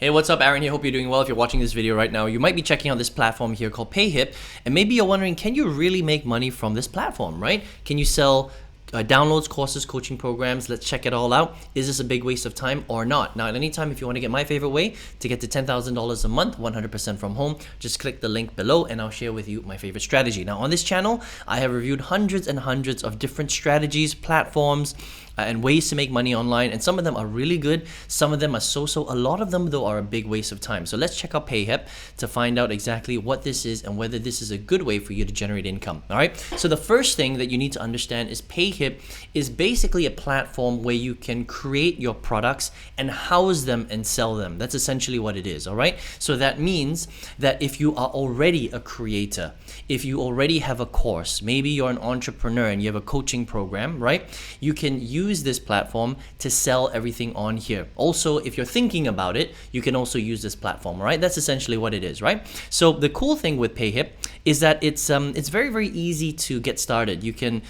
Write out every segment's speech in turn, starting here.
Hey, what's up? Aaron here. Hope you're doing well. If you're watching this video right now, you might be checking out this platform here called PayHip, and maybe you're wondering, can you really make money from this platform, right? Can you sell downloads, courses, coaching programs? Let's check it all out. Is this a big waste of time or not? Now, at any time, if you want to get my favorite way to get to $10,000 a month, 100% from home, just click the link below and I'll share with you my favorite strategy. Now, on this channel, I have reviewed hundreds and hundreds of different strategies, platforms, and ways to make money online, and some of them are really good, some of them are so-so, a lot of them though are a big waste of time. So let's check out PayHip to find out exactly what this is and whether this is a good way for you to generate income. All right, so the first thing that you need to understand is PayHip is basically a platform where you can create your products and house them and sell them. That's essentially what it is. All right, so that means that if you are already a creator, if you already have a course, maybe you're an entrepreneur and you have a coaching program, right, you can use this platform to sell everything on here. Also, if you're thinking about it, you can also use this platform, right? That's essentially what it is, right? So the cool thing with PayHip is that it's very, very easy to get started. You can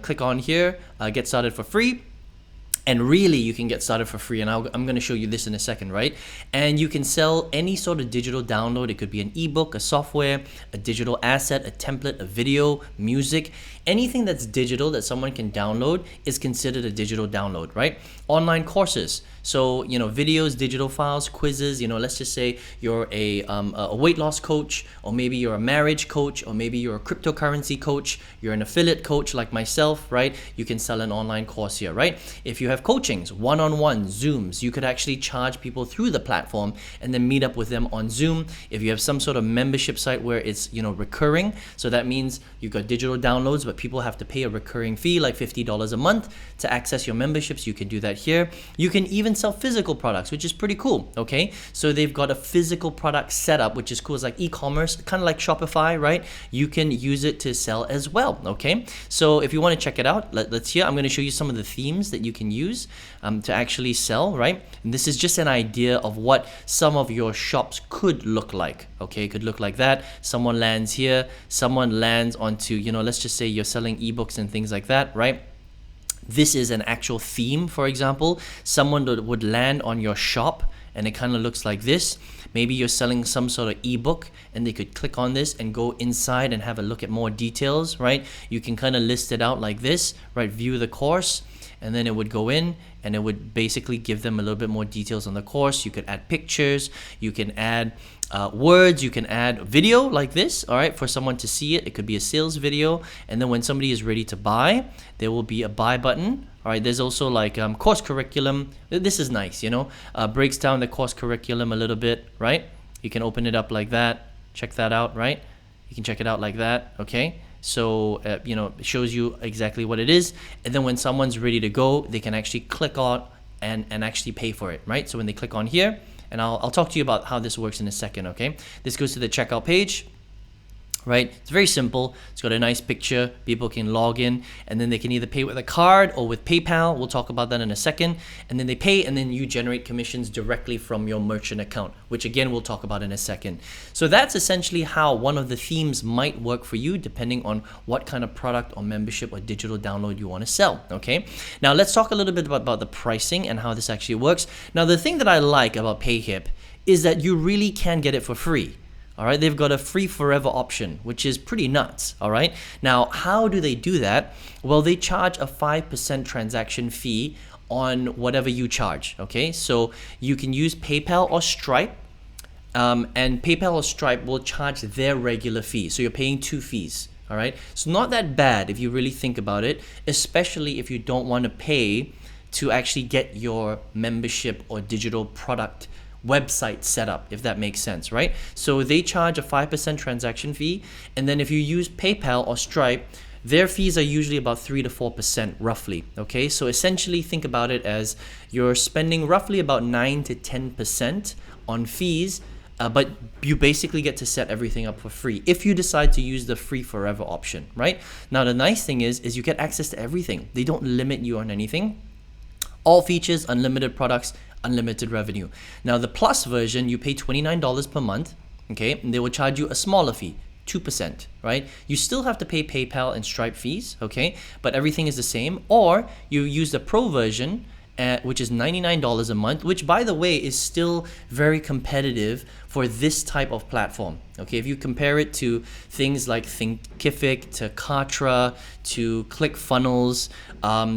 click on here, get started for free. And really, you can get started for free, and I'm going to show you this in a second, right? And you can sell any sort of digital download. It could be an ebook, a software, a digital asset, a template, a video, music. Anything that's digital that someone can download is considered a digital download, right? Online courses. So, videos, digital files, quizzes, let's just say you're a weight loss coach, or maybe you're a marriage coach, or maybe you're a cryptocurrency coach, you're an affiliate coach like myself, right? You can sell an online course here, right? If you have coachings, one-on-one, Zooms, you could actually charge people through the platform and then meet up with them on Zoom. If you have some sort of membership site where it's, recurring, so that means you've got digital downloads, but people have to pay a recurring fee like $50 a month to access your memberships, you can do that here. You can even sell physical products, which is pretty cool, okay? So they've got a physical product setup, which is cool. It's like e-commerce, kind of like Shopify, right? You can use it to sell as well, okay? So if you want to check it out, let's hear. I'm going to show you some of the themes that you can use to actually sell, right? And this is just an idea of what some of your shops could look like, okay? It could look like that. Someone lands here, someone lands onto, let's just say you're selling ebooks and things like that, right? This is an actual theme, for example. Someone would land on your shop and it kind of looks like this. Maybe you're selling some sort of ebook and they could click on this and go inside and have a look at more details, right? You can kind of list it out like this, right? View the course, and then it would go in and it would basically give them a little bit more details on the course. You could add pictures, you can add words, you can add video like this, all right, for someone to see it. It could be a sales video, and then when somebody is ready to buy, there will be a buy button. All right, there's also like course curriculum. This is nice, breaks down the course curriculum a little bit, right? You can open it up like that, check that out, right? You can check it out like that, okay? So, it shows you exactly what it is. And then when someone's ready to go, they can actually click on and actually pay for it, right? So when they click on here, and I'll talk to you about how this works in a second, okay? This goes to the checkout page, right? It's very simple. It's got a nice picture. People can log in, and then they can either pay with a card or with PayPal. We'll talk about that in a second. And then they pay, and then you generate commissions directly from your merchant account, which again, we'll talk about in a second. So that's essentially how one of the themes might work for you, depending on what kind of product or membership or digital download you want to sell, okay? Now, let's talk a little bit about the pricing and how this actually works. Now, the thing that I like about PayHip is that you really can get it for free. All right, they've got a free forever option, which is pretty nuts. All right, now how do they do that? Well, they charge a 5% transaction fee on whatever you charge. Okay, so you can use PayPal or Stripe, and PayPal or Stripe will charge their regular fee. So you're paying two fees. All right, so not that bad if you really think about it, especially if you don't want to pay to actually get your membership or digital product website set up, if that makes sense, right? So they charge a 5% transaction fee, and then if you use PayPal or Stripe, their fees are usually about 3 to 4% roughly, okay? So essentially think about it as you're spending roughly about 9 to 10% on fees, but you basically get to set everything up for free if you decide to use the free forever option, right? Now the nice thing is you get access to everything. They don't limit you on anything. All features, unlimited products, unlimited revenue. Now the plus version, you pay $29 per month, okay? And they will charge you a smaller fee, 2%, right? You still have to pay PayPal and Stripe fees, okay? But everything is the same. Or you use the pro version which is $99 a month, which by the way is still very competitive for this type of platform. Okay, if you compare it to things like Thinkific, to Kartra, to ClickFunnels,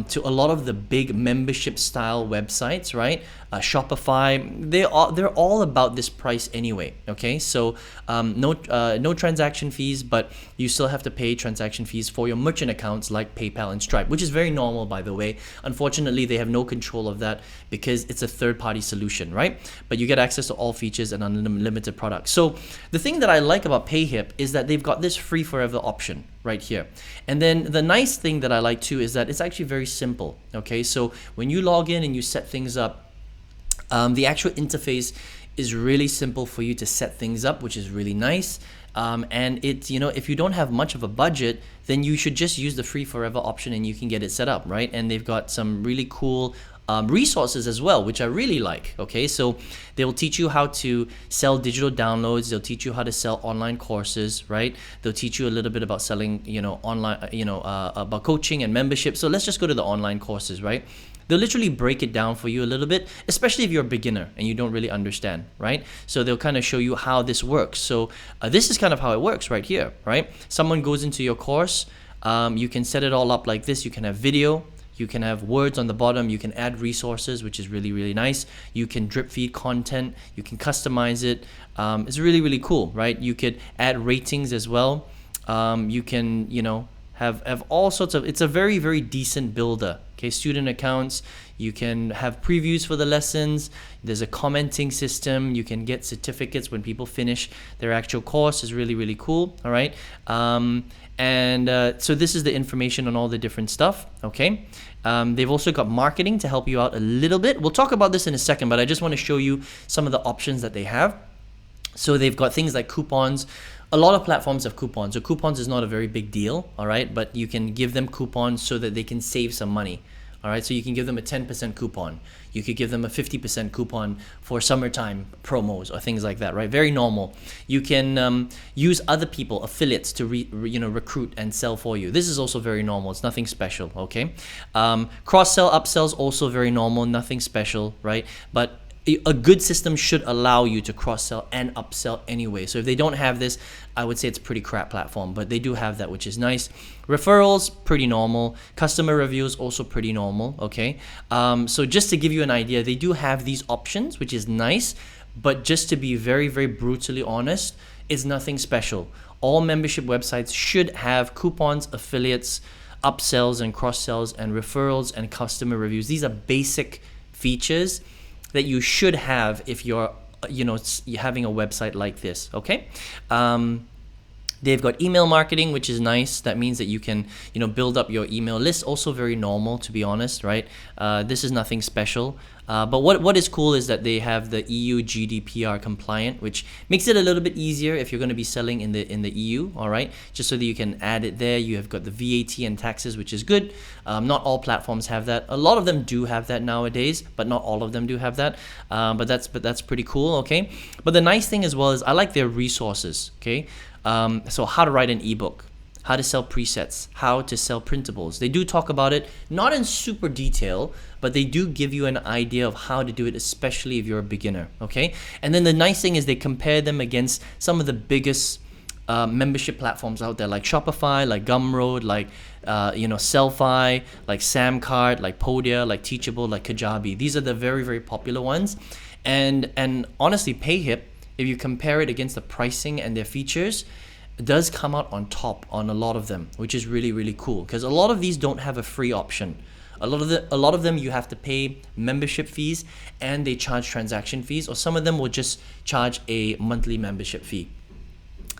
to a lot of the big membership style websites, right? Shopify, they're all about this price anyway. Okay, so no transaction fees, but you still have to pay transaction fees for your merchant accounts like PayPal and Stripe, which is very normal, by the way. Unfortunately, they have no control of that because it's a third-party solution, right? But you get access to all features and unlimited products. So the thing that I like about PayHip is that they've got this free forever option right here. And then the nice thing that I like too is that it's actually very simple. Okay, so when you log in and you set things up, the actual interface is really simple for you to set things up, which is really nice. And it's, if you don't have much of a budget, then you should just use the free forever option and you can get it set up, right? And they've got some really cool resources as well, which I really like. Okay, so they'll teach you how to sell digital downloads. They'll teach you how to sell online courses, right? They'll teach you a little bit about selling, online, about coaching and membership. So let's just go to the online courses, right? They'll literally break it down for you a little bit, especially if you're a beginner and you don't really understand, right? So they'll kind of show you how this works. So this is kind of how it works right here, right? Someone goes into your course, you can set it all up like this. You can have video, you can have words on the bottom, you can add resources, which is really, really nice. You can drip feed content, you can customize it. It's really, really cool, right? You could add ratings as well. You can, have all sorts of, it's a very, very decent builder. Okay, student accounts, you can have previews for the lessons. There's a commenting system. You can get certificates when people finish their actual course. Is really, really cool. All right. So this is the information on all the different stuff. Okay. They've also got marketing to help you out a little bit. We'll talk about this in a second, but I just want to show you some of the options that they have. So they've got things like coupons. A lot of platforms have coupons. So coupons is not a very big deal, all right? But you can give them coupons so that they can save some money, all right? So you can give them a 10% coupon. You could give them a 50% coupon for summertime promos or things like that, right? Very normal. You can use other people, affiliates, to recruit and sell for you. This is also very normal. It's nothing special, okay? Cross-sell, upsells, also very normal, nothing special, right? But a good system should allow you to cross-sell and upsell anyway. So if they don't have this, I would say it's a pretty crap platform, but they do have that, which is nice. Referrals, pretty normal. Customer reviews, also pretty normal, okay? So just to give you an idea, they do have these options, which is nice, but just to be very, very brutally honest, it's nothing special. All membership websites should have coupons, affiliates, upsells and cross-sells and referrals and customer reviews. These are basic features that you should have if you're having a website like this. Okay. They've got email marketing, which is nice. That means that you can build up your email list. Also very normal, to be honest, right? This is nothing special. But what is cool is that they have the EU GDPR compliant, which makes it a little bit easier if you're going to be selling in the EU, all right? Just so that you can add it there. You have got the VAT and taxes, which is good. Not all platforms have that. A lot of them do have that nowadays, but not all of them do have that. But that's pretty cool, okay? But the nice thing as well is I like their resources, okay? So how to write an ebook, how to sell presets, how to sell printables. They do talk about it, not in super detail, but they do give you an idea of how to do it, especially if you're a beginner, okay? And then the nice thing is they compare them against some of the biggest membership platforms out there, like Shopify, like Gumroad, like Sellfy, like Samcart, like Podia, like Teachable, like Kajabi. These are the very, very popular ones. And honestly, PayHip, if you compare it against the pricing and their features, it does come out on top on a lot of them, which is really, really cool, because a lot of these don't have a free option. A lot of them you have to pay membership fees and they charge transaction fees, or some of them will just charge a monthly membership fee.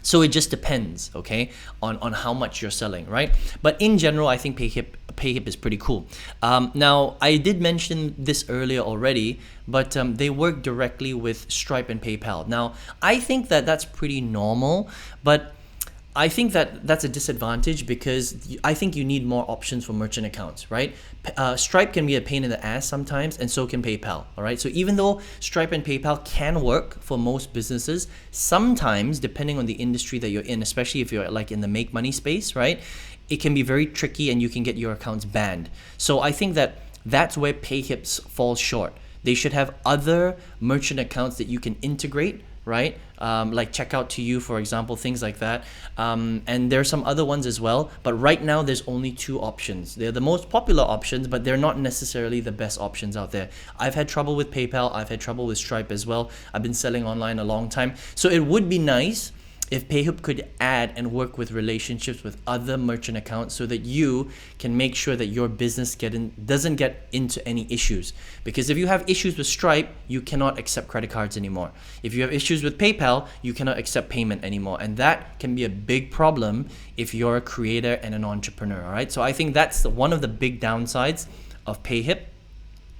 So it just depends, okay, on how much you're selling, right? But in general, I think PayHip is pretty cool. Now, I did mention this earlier already, but they work directly with Stripe and PayPal. Now, I think that that's pretty normal, but I think that that's a disadvantage because I think you need more options for merchant accounts, right? Stripe can be a pain in the ass sometimes, and so can PayPal, all right? So even though Stripe and PayPal can work for most businesses, sometimes, depending on the industry that you're in, especially if you're like in the make money space, right? It can be very tricky and you can get your accounts banned. So I think that That's where PayHips falls short. They should have other merchant accounts that you can integrate, right? Like checkout to you, for example, things like that. And there are some other ones as well, but right now there's only 2 options. They're the most popular options, but they're not necessarily the best options out there. I've had trouble with PayPal. I've had trouble with Stripe as well. I've been selling online a long time. So it would be nice if PayHip could add and work with relationships with other merchant accounts so that you can make sure that your business doesn't get into any issues. Because if you have issues with Stripe, you cannot accept credit cards anymore. If you have issues with PayPal, you cannot accept payment anymore. And that can be a big problem if you're a creator and an entrepreneur, all right? So I think that's one of the big downsides of PayHip.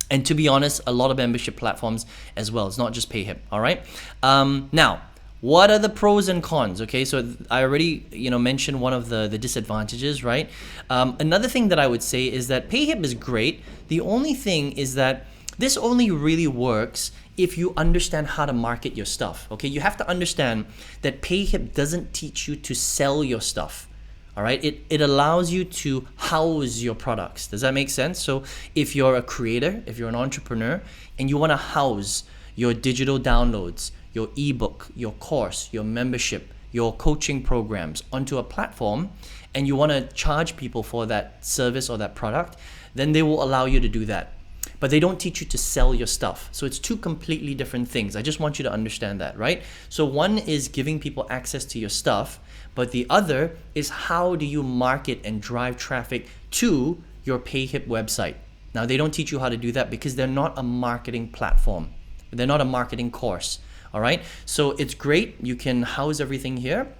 And to be honest, a lot of membership platforms as well. It's not just PayHip, all right? Now, what are the pros and cons? Okay, so I already mentioned one of the disadvantages, right? Another thing that I would say is that PayHip is great. The only thing is that this only really works if you understand how to market your stuff. Okay, you have to understand that PayHip doesn't teach you to sell your stuff. All right, it allows you to house your products. Does that make sense? So if you're a creator, if you're an entrepreneur, and you want to house your digital downloads, your ebook, your course, your membership, your coaching programs onto a platform, and you want to charge people for that service or that product, then they will allow you to do that. But they don't teach you to sell your stuff. So it's 2 completely different things. I just want you to understand that, right? So one is giving people access to your stuff, but the other is how do you market and drive traffic to your PayHip website. Now, they don't teach you how to do that because they're not a marketing platform. They're not a marketing course. All right, so it's great. You can house everything here.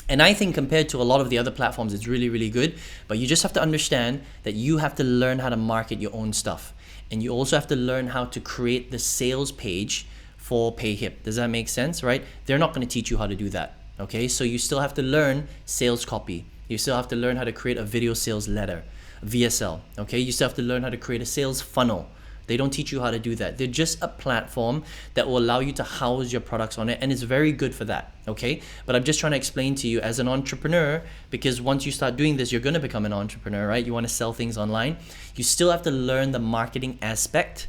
And I think compared to a lot of the other platforms, it's really, really good. But you just have to understand that you have to learn how to market your own stuff. And you also have to learn how to create the sales page for PayHip. Does that make sense, right? They're not going to teach you how to do that. Okay, so you still have to learn sales copy. You still have to learn how to create a video sales letter, VSL. Okay, you still have to learn how to create a sales funnel. They don't teach you how to do that. They're just a platform that will allow you to house your products on it, and it's very good for that, okay? But I'm just trying to explain to you as an entrepreneur, because once you start doing this, you're gonna become an entrepreneur, right? You wanna sell things online. You still have to learn the marketing aspect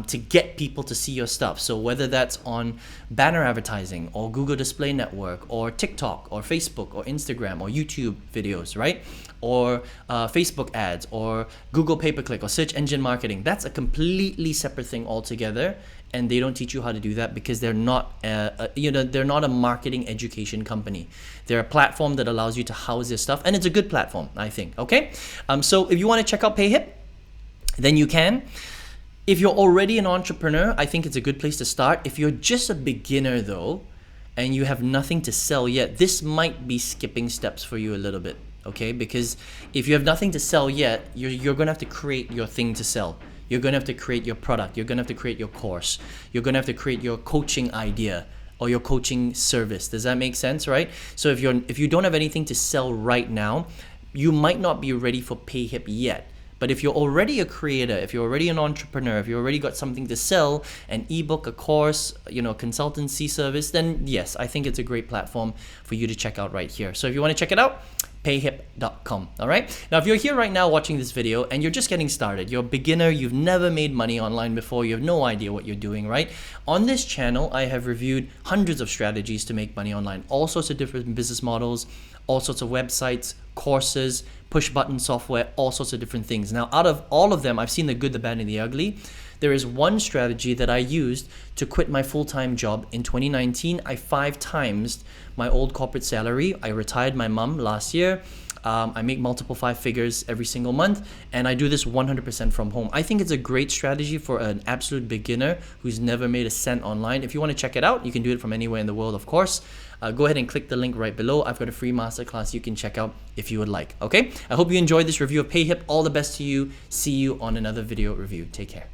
to get people to see your stuff. So whether that's on banner advertising or Google Display Network or TikTok or Facebook or Instagram or YouTube videos, right? Or Facebook ads or Google pay-per-click or search engine marketing. That's a completely separate thing altogether, and they don't teach you how to do that because they're not they're not a marketing education company. They're a platform that allows you to house your stuff, and it's a good platform, I think. Okay, so if you want to check out PayHip, then you can. If you're already an entrepreneur, I think it's a good place to start. If you're just a beginner though, and you have nothing to sell yet, this might be skipping steps for you a little bit, okay? Because if you have nothing to sell yet, you're gonna have to create your thing to sell. You're gonna have to create your product. You're gonna have to create your course. You're gonna have to create your coaching idea or your coaching service. Does that make sense, right? So if you don't have anything to sell right now, you might not be ready for PayHip yet. But if you're already a creator, if you're already an entrepreneur, if you already got something to sell, an ebook, a course, consultancy service, then yes, I think it's a great platform for you to check out right here. So if you want to check it out, payhip.com. All right. Now, if you're here right now watching this video and you're just getting started, you're a beginner, you've never made money online before, you have no idea what you're doing, right? On this channel, I have reviewed hundreds of strategies to make money online, all sorts of different business models, all sorts of websites, courses, push button software, all sorts of different things. Now, out of all of them, I've seen the good, the bad, and the ugly. There is one strategy that I used to quit my full-time job in 2019. I 5 times my old corporate salary. I retired my mom last year. I make multiple 5 figures every single month, and I do this 100% from home. I think it's a great strategy for an absolute beginner who's never made a cent online. If you want to check it out, you can do it from anywhere in the world, of course. Go ahead and click the link right below. I've got a free masterclass you can check out if you would like. Okay, I hope you enjoyed this review of PayHip. All the best to you. See you on another video review. Take care.